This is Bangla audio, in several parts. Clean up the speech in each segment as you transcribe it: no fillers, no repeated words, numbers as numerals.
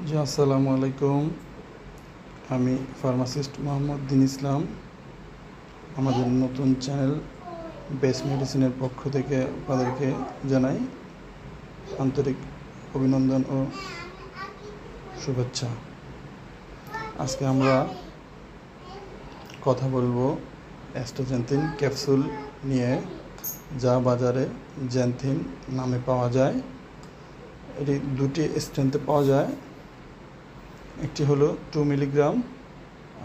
জি আসসালামু আলাইকুম। আমি ফার্মাসিস্ট মোহাম্মদ দিন ইসলাম। আমাদের নতুন চ্যানেল বেস্ট মেডিসিনের পক্ষ থেকে আপনাদেরকে জানাই আন্তরিক অভিনন্দন ও শুভেচ্ছা। আজকে আমরা কথা বলবো অ্যাস্ট্রাজেনথিন ক্যাপসুল নিয়ে, যা বাজারে জ্যানথিন নামে পাওয়া যায়। এটি দুটি স্ট্রেন্থে পাওয়া যায়, একটি হলো 2 মিলিগ্রাম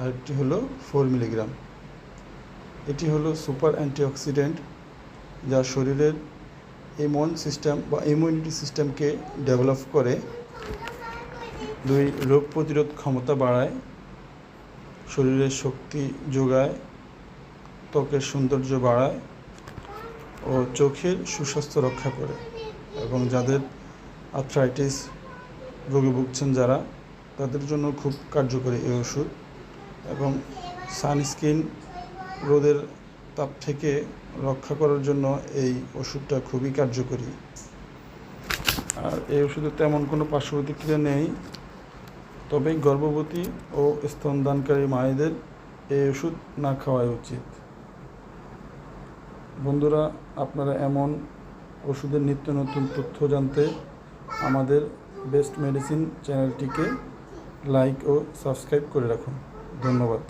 আর একটি হলো 4 মিলিগ্রাম। এটি হলো সুপার অ্যান্টিঅক্সিডেন্ট, যা শরীরের ইমিউন সিস্টেম বা ইমিউনিটি সিস্টেমকে ডেভেলপ করে, রোগ প্রতিরোধ ক্ষমতা বাড়ায়, শরীরের শক্তি যোগায়, ত্বকের সৌন্দর্য বাড়ায় ও চোখের সুস্বাস্থ্য রক্ষা করে। এবং যাদের আর্থ্রাইটিস রোগে ভুগছেন যারা, তাদের জন্য খুব কার্যকরী এই ওষুধ। এবং সানস্ক্রিন, রোদের তাপ থেকে রক্ষা করার জন্য এই ওষুধটা খুবই কার্যকরী। আর এই ওষুধে তেমন কোনো পার্শ্ব প্রতিক্রিয়া নেই, তবে গর্ভবতী ও স্তনদানকারী মায়েদের এই ওষুধ না খাওয়াই উচিত। বন্ধুরা, আপনারা এমন ওষুধের নিত্য নতুন তথ্য জানতে আমাদের বেস্ট মেডিসিন চ্যানেলটিকে লাইক ও সাবস্ক্রাইব করে রাখুন। ধন্যবাদ।